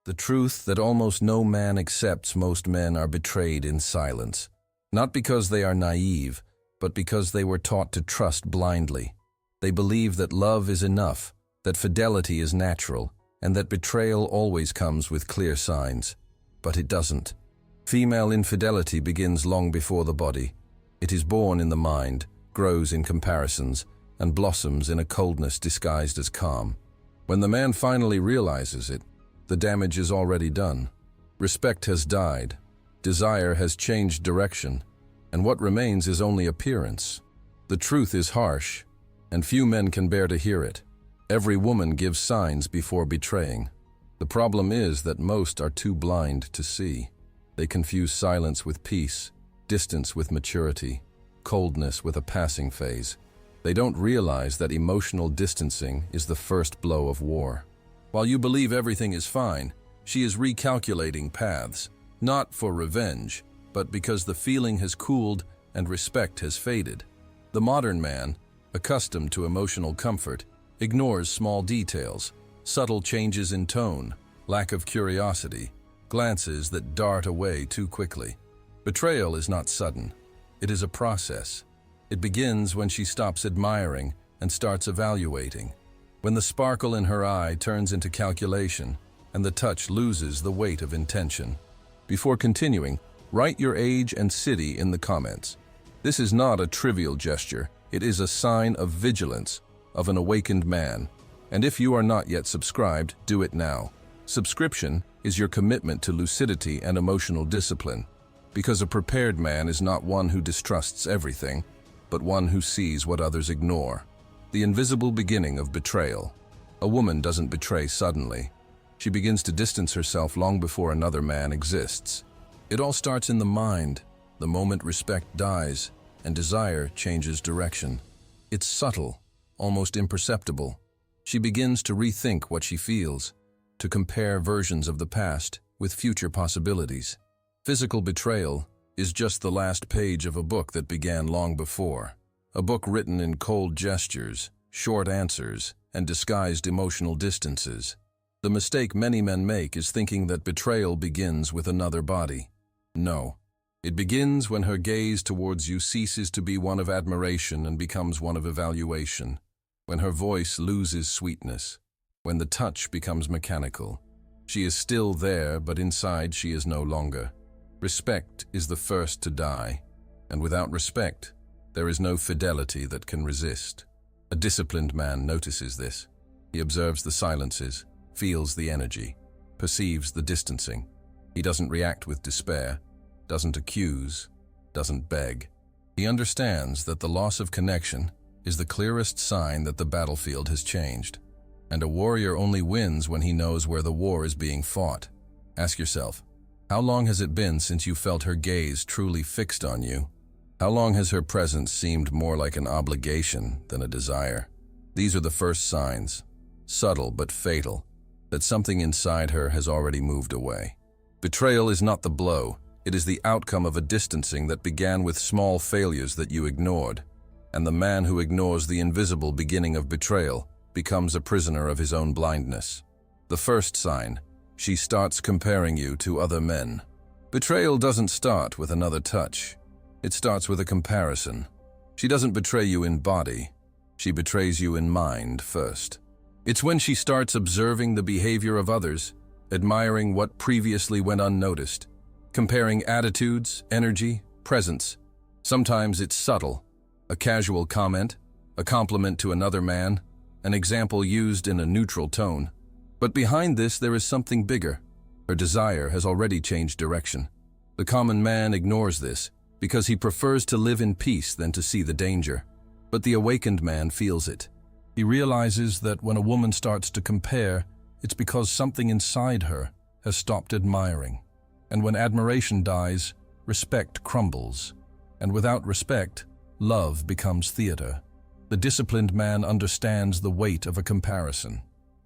The truth that almost no man accepts: most men are betrayed in silence. Not because they are naive, but because they were taught to trust blindly. They believe that love is enough, that fidelity is natural, and that betrayal always comes with clear signs. But it doesn't. Female infidelity begins long before the body. It is born in the mind, grows in comparisons, and blossoms in a coldness disguised as calm. When the man finally realizes it, the damage is already done. Respect has died, desire has changed direction, and what remains is only appearance. The truth is harsh, and few men can bear to hear it. Every woman gives signs before betraying. The problem is that most are too blind to see. They confuse silence with peace, distance with maturity, coldness with a passing phase. They don't realize that emotional distancing is the first blow of war. While you believe everything is fine, she is recalculating paths, not for revenge, but because the feeling has cooled and respect has faded. The modern man, accustomed to emotional comfort, ignores small details, subtle changes in tone, lack of curiosity, glances that dart away too quickly. Betrayal is not sudden. It is a process. It begins when she stops admiring and starts evaluating. When the sparkle in her eye turns into calculation and the touch loses the weight of intention. Before continuing, write your age and city in the comments. This is not a trivial gesture. It is a sign of vigilance, of an awakened man. And if you are not yet subscribed, do it now. Subscription is your commitment to lucidity and emotional discipline, because a prepared man is not one who distrusts everything, but one who sees what others ignore. The invisible beginning of betrayal. A woman doesn't betray suddenly. She begins to distance herself long before another man exists. It all starts in the mind, the moment respect dies and desire changes direction. It's subtle, almost imperceptible. She begins to rethink what she feels, to compare versions of the past with future possibilities. Physical betrayal is just the last page of a book that began long before. A book written in cold gestures, short answers, and disguised emotional distances. The mistake many men make is thinking that betrayal begins with another body. No. It begins when her gaze towards you ceases to be one of admiration and becomes one of evaluation. When her voice loses sweetness. When the touch becomes mechanical. She is still there, but inside she is no longer. Respect is the first to die, and without respect, there is no fidelity that can resist. A disciplined man notices this. He observes the silences, feels the energy, perceives the distancing. He doesn't react with despair, doesn't accuse, doesn't beg. He understands that the loss of connection is the clearest sign that the battlefield has changed. And a warrior only wins when he knows where the war is being fought. Ask yourself, how long has it been since you felt her gaze truly fixed on you? How long has her presence seemed more like an obligation than a desire? These are the first signs, subtle but fatal, that something inside her has already moved away. Betrayal is not the blow. It is the outcome of a distancing that began with small failures that you ignored. And the man who ignores the invisible beginning of betrayal becomes a prisoner of his own blindness. The first sign, she starts comparing you to other men. Betrayal doesn't start with another touch. It starts with a comparison. She doesn't betray you in body. She betrays you in mind first. It's when she starts observing the behavior of others, admiring what previously went unnoticed, comparing attitudes, energy, presence. Sometimes it's subtle, a casual comment, a compliment to another man, an example used in a neutral tone. But behind this there is something bigger. Her desire has already changed direction. The common man ignores this because he prefers to live in peace than to see the danger. But the awakened man feels it. He realizes that when a woman starts to compare, it's because something inside her has stopped admiring. And when admiration dies, respect crumbles. And without respect, love becomes theater. The disciplined man understands the weight of a comparison.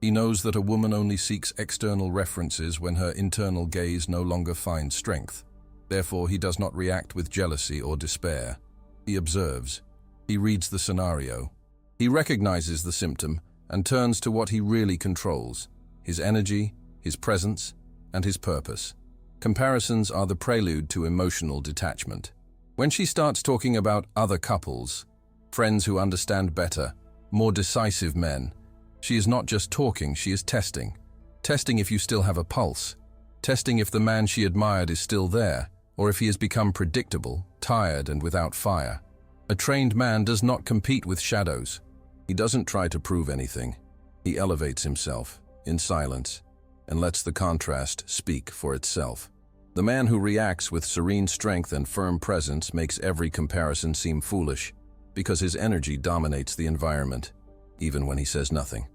He knows that a woman only seeks external references when her internal gaze no longer finds strength. Therefore, he does not react with jealousy or despair. He observes. He reads the scenario. He recognizes the symptom and turns to what he really controls: his energy, his presence, and his purpose. Comparisons are the prelude to emotional detachment. When she starts talking about other couples, friends who understand better, more decisive men, she is not just talking, she is testing. Testing if you still have a pulse. Testing if the man she admired is still there, or if he has become predictable, tired, and without fire. A trained man does not compete with shadows. He doesn't try to prove anything. He elevates himself, in silence, and lets the contrast speak for itself. The man who reacts with serene strength and firm presence makes every comparison seem foolish, because his energy dominates the environment, even when he says nothing.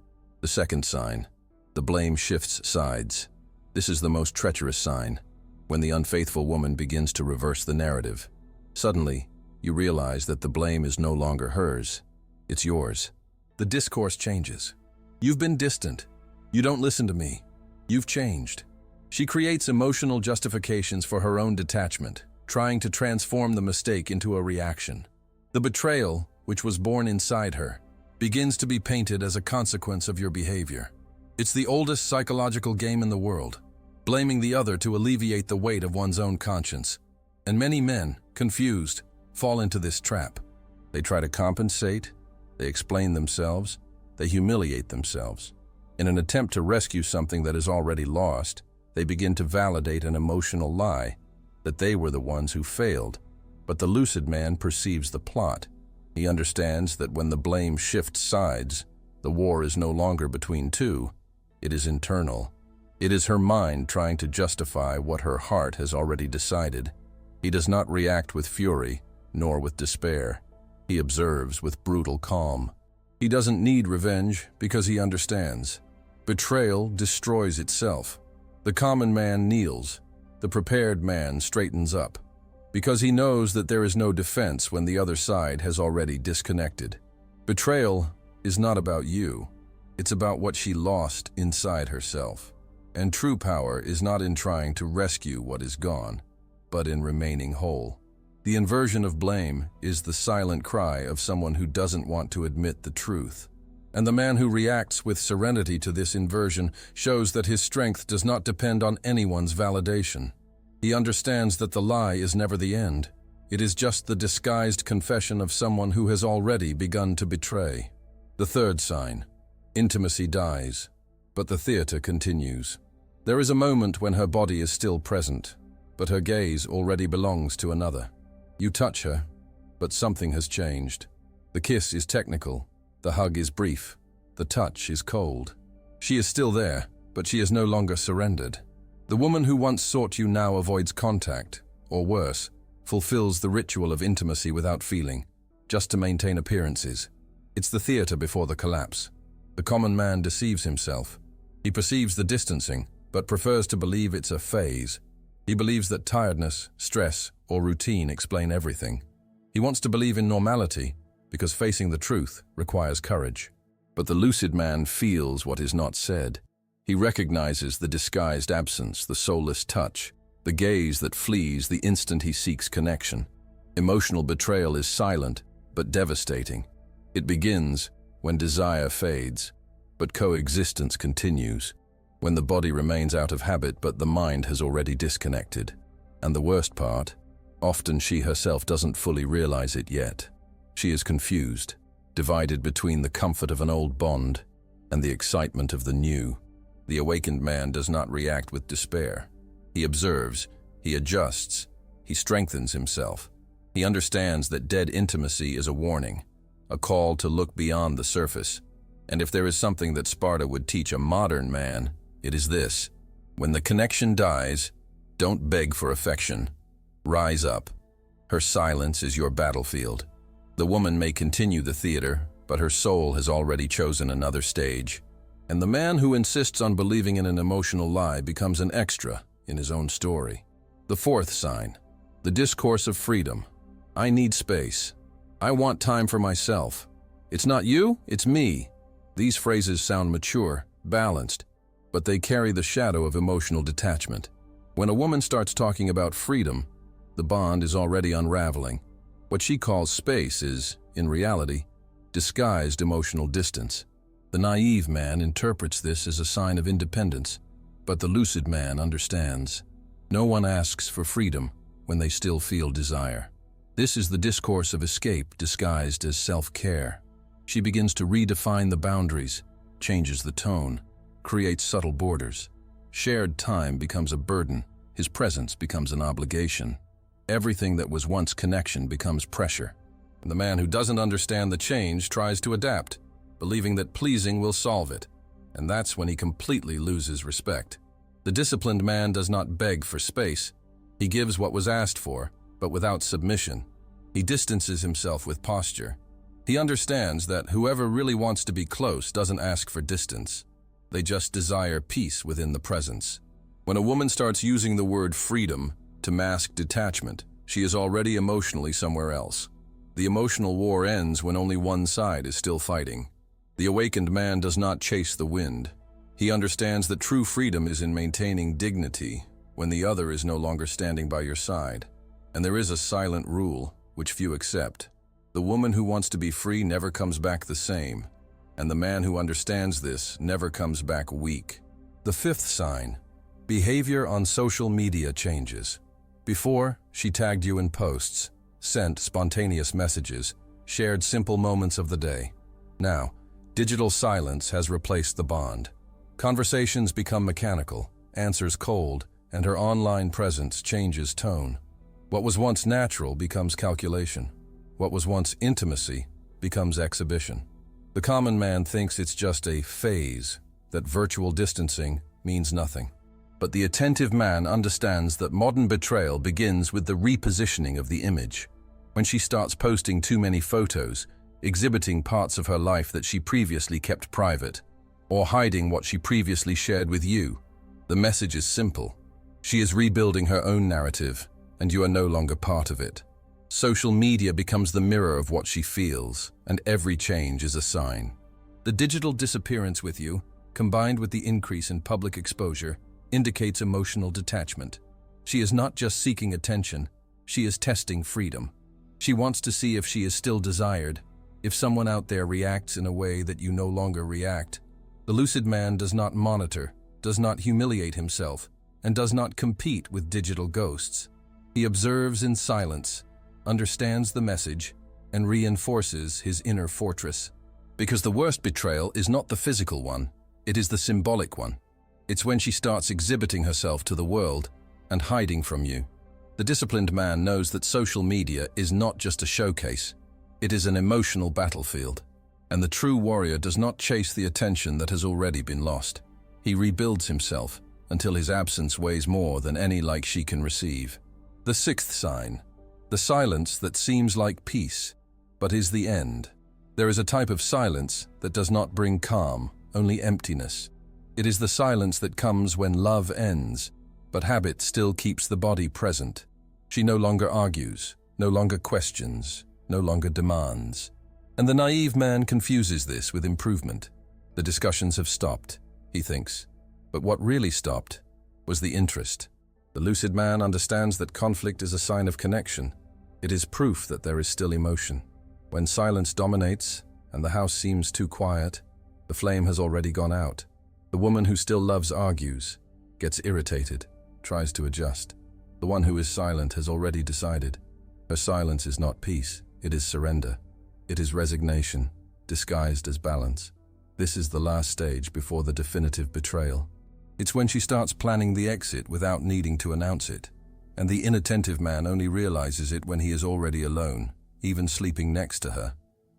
The second sign, the blame shifts sides. This is the most treacherous sign, when the unfaithful woman begins to reverse the narrative. Suddenly, you realize that the blame is no longer hers, it's yours. The discourse changes. You've been distant. You don't listen to me. You've changed. She creates emotional justifications for her own detachment, trying to transform the mistake into a reaction. The betrayal, which was born inside her, begins to be painted as a consequence of your behavior. It's the oldest psychological game in the world, blaming the other to alleviate the weight of one's own conscience. And many men, confused, fall into this trap. They try to compensate, they explain themselves, they humiliate themselves. In an attempt to rescue something that is already lost, they begin to validate an emotional lie, that they were the ones who failed. But the lucid man perceives the plot. He understands that when the blame shifts sides, the war is no longer between two, it is internal. It is her mind trying to justify what her heart has already decided. He does not react with fury, nor with despair. He observes with brutal calm. He doesn't need revenge because he understands. Betrayal destroys itself. The common man kneels. The prepared man straightens up, because he knows that there is no defense when the other side has already disconnected. Betrayal is not about you. It's about what she lost inside herself. And true power is not in trying to rescue what is gone, but in remaining whole. The inversion of blame is the silent cry of someone who doesn't want to admit the truth. And the man who reacts with serenity to this inversion shows that his strength does not depend on anyone's validation. He understands that the lie is never the end. It is just the disguised confession of someone who has already begun to betray. The third sign, intimacy dies, but the theater continues. There is a moment when her body is still present, but her gaze already belongs to another. You touch her, but something has changed. The kiss is technical, the hug is brief, the touch is cold. She is still there, but she is no longer surrendered. The woman who once sought you now avoids contact, or worse, fulfills the ritual of intimacy without feeling, just to maintain appearances. It's the theater before the collapse. The common man deceives himself. He perceives the distancing, but prefers to believe it's a phase. He believes that tiredness, stress, or routine explain everything. He wants to believe in normality, because facing the truth requires courage. But the lucid man feels what is not said. He recognizes the disguised absence, the soulless touch, the gaze that flees the instant he seeks connection. Emotional betrayal is silent, but devastating. It begins when desire fades, but coexistence continues, when the body remains out of habit but the mind has already disconnected. And the worst part, often she herself doesn't fully realize it yet. She is confused, divided between the comfort of an old bond and the excitement of the new. The awakened man does not react with despair. He observes, he adjusts, he strengthens himself. He understands that dead intimacy is a warning, a call to look beyond the surface. And if there is something that Sparta would teach a modern man, it is this: when the connection dies, don't beg for affection. Rise up. Her silence is your battlefield. The woman may continue the theater, but her soul has already chosen another stage. And the man who insists on believing in an emotional lie becomes an extra in his own story. The fourth sign, the discourse of freedom. I need space. I want time for myself. It's not you, it's me. These phrases sound mature, balanced, but they carry the shadow of emotional detachment. When a woman starts talking about freedom, the bond is already unraveling. What she calls space is, in reality, disguised emotional distance. The naive man interprets this as a sign of independence, But the lucid man understands. No one asks for freedom when they still feel desire. This is the discourse of escape disguised as self-care. She begins to redefine the boundaries, changes the tone, creates subtle borders. Shared time becomes a burden. His presence becomes an obligation. Everything that was once connection becomes pressure. And the man who doesn't understand the change tries to adapt, believing that pleasing will solve it. And that's when he completely loses respect. The disciplined man does not beg for space. He gives what was asked for, but without submission. He distances himself with posture. He understands that whoever really wants to be close doesn't ask for distance. They just desire peace within the presence. When a woman starts using the word freedom to mask detachment, she is already emotionally somewhere else. The emotional war ends when only one side is still fighting. The awakened man does not chase the wind. He understands that true freedom is in maintaining dignity when the other is no longer standing by your side. And there is a silent rule, which few accept. The woman who wants to be free never comes back the same, and the man who understands this never comes back weak. The fifth sign: behavior on social media changes. Before, she tagged you in posts, sent spontaneous messages, shared simple moments of the day. Now, digital silence has replaced the bond. Conversations become mechanical, answers cold, and her online presence changes tone. What was once natural becomes calculation. What was once intimacy becomes exhibition. The common man thinks it's just a phase, that virtual distancing means nothing. But the attentive man understands that modern betrayal begins with the repositioning of the image. When she starts posting too many photos, exhibiting parts of her life that she previously kept private, or hiding what she previously shared with you, the message is simple. She is rebuilding her own narrative, and you are no longer part of it. Social media becomes the mirror of what she feels, and every change is a sign. The digital disappearance with you, combined with the increase in public exposure, indicates emotional detachment. She is not just seeking attention, she is testing freedom. She wants to see if she is still desired, if someone out there reacts in a way that you no longer react. The lucid man does not monitor, does not humiliate himself, and does not compete with digital ghosts. He observes in silence, understands the message, and reinforces his inner fortress. Because the worst betrayal is not the physical one, it is the symbolic one. It's when she starts exhibiting herself to the world and hiding from you. The disciplined man knows that social media is not just a showcase, it is an emotional battlefield. And the true warrior does not chase the attention that has already been lost. He rebuilds himself until his absence weighs more than any like she can receive. The sixth sign: the silence that seems like peace, but is the end. There is a type of silence that does not bring calm, only emptiness. It is the silence that comes when love ends, but habit still keeps the body present. She no longer argues, no longer questions, no longer demands. And the naive man confuses this with improvement. The discussions have stopped, he thinks. But what really stopped was the interest. The lucid man understands that conflict is a sign of connection. It is proof that there is still emotion. When silence dominates and the house seems too quiet, the flame has already gone out. The woman who still loves argues, gets irritated, tries to adjust. The one who is silent has already decided. Her silence is not peace, it is surrender. It is resignation, disguised as balance. This is the last stage before the definitive betrayal. It's when she starts planning the exit without needing to announce it. And the inattentive man only realizes it when he is already alone, even sleeping next to her.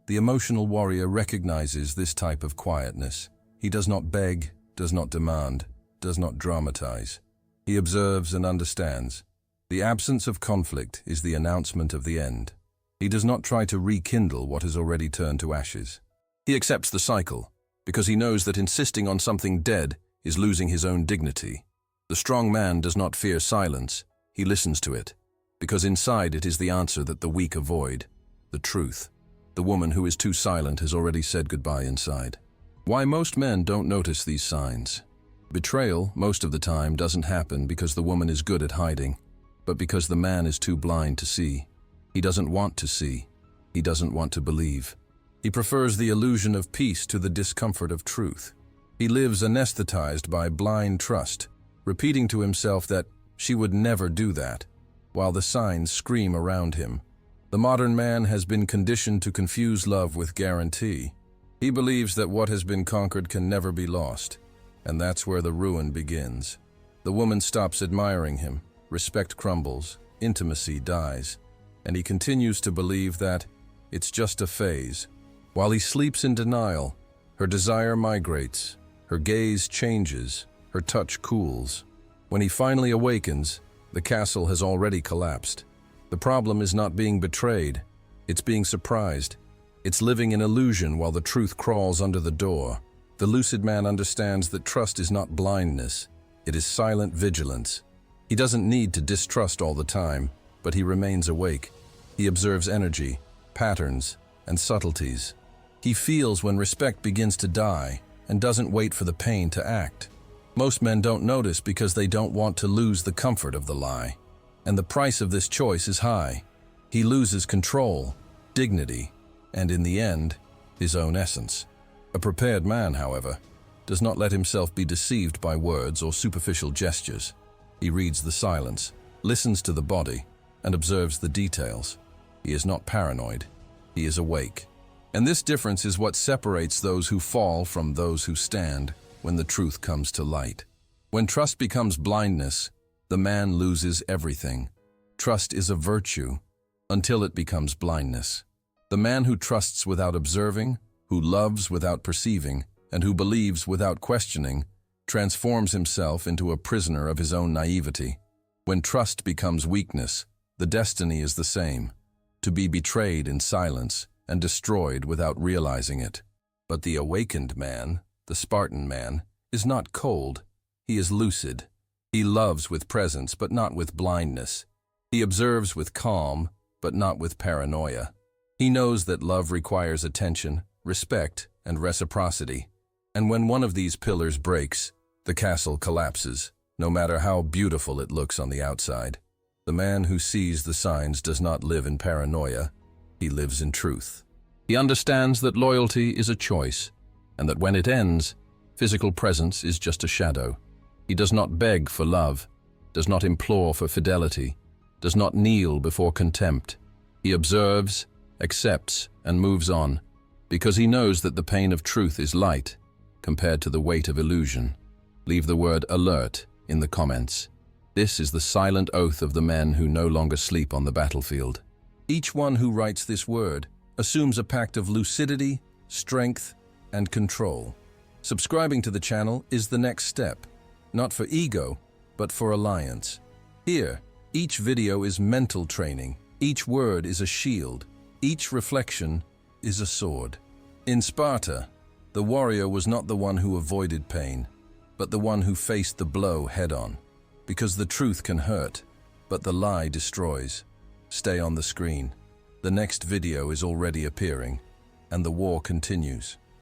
The emotional warrior recognizes this type of quietness. He does not beg, does not demand, does not dramatize. He observes and understands. The absence of conflict is the announcement of the end. He does not try to rekindle what has already turned to ashes. He accepts the cycle, because he knows that insisting on something dead is losing his own dignity. The strong man does not fear silence, he listens to it, because inside it is the answer that the weak avoid, the truth. The woman who is too silent has already said goodbye inside. Why most men don't notice these signs? Betrayal, most of the time, doesn't happen because the woman is good at hiding, but because the man is too blind to see. He doesn't want to see. He doesn't want to believe. He prefers the illusion of peace to the discomfort of truth. He lives anesthetized by blind trust, repeating to himself that she would never do that, while the signs scream around him. The modern man has been conditioned to confuse love with guarantee. He believes that what has been conquered can never be lost, and that's where the ruin begins. The woman stops admiring him, respect crumbles, intimacy dies, and he continues to believe that it's just a phase. While he sleeps in denial, her desire migrates, her gaze changes, her touch cools. When he finally awakens, the castle has already collapsed. The problem is not being betrayed, it's being surprised. It's living in illusion while the truth crawls under the door. The lucid man understands that trust is not blindness, it is silent vigilance. He doesn't need to distrust all the time, but he remains awake. He observes energy, patterns, and subtleties. He feels when respect begins to die and doesn't wait for the pain to act. Most men don't notice because they don't want to lose the comfort of the lie. And the price of this choice is high. He loses control, dignity, and in the end, his own essence. A prepared man, however, does not let himself be deceived by words or superficial gestures. He reads the silence, listens to the body, and observes the details. He is not paranoid. He is awake. And this difference is what separates those who fall from those who stand when the truth comes to light. When trust becomes blindness, the man loses everything. Trust is a virtue until it becomes blindness. The man who trusts without observing, who loves without perceiving, and who believes without questioning, transforms himself into a prisoner of his own naivety. When trust becomes weakness, the destiny is the same, to be betrayed in silence and destroyed without realizing it. But the awakened man, the Spartan man, is not cold, he is lucid. He loves with presence but not with blindness. He observes with calm but not with paranoia. He knows that love requires attention, respect, and reciprocity. And when one of these pillars breaks, the castle collapses, no matter how beautiful it looks on the outside. The man who sees the signs does not live in paranoia, he lives in truth. He understands that loyalty is a choice, and that when it ends, physical presence is just a shadow. He does not beg for love, does not implore for fidelity, does not kneel before contempt. He observes, accepts, and moves on, because he knows that the pain of truth is light compared to the weight of illusion. Leave the word alert in the comments. This is the silent oath of the men who no longer sleep on the battlefield. Each one who writes this word assumes a pact of lucidity, strength, and control. Subscribing to the channel is the next step, not for ego, but for alliance. Here, each video is mental training, each word is a shield, each reflection is a sword. In Sparta, the warrior was not the one who avoided pain, but the one who faced the blow head-on. Because the truth can hurt, but the lie destroys. Stay on the screen. The next video is already appearing, and the war continues.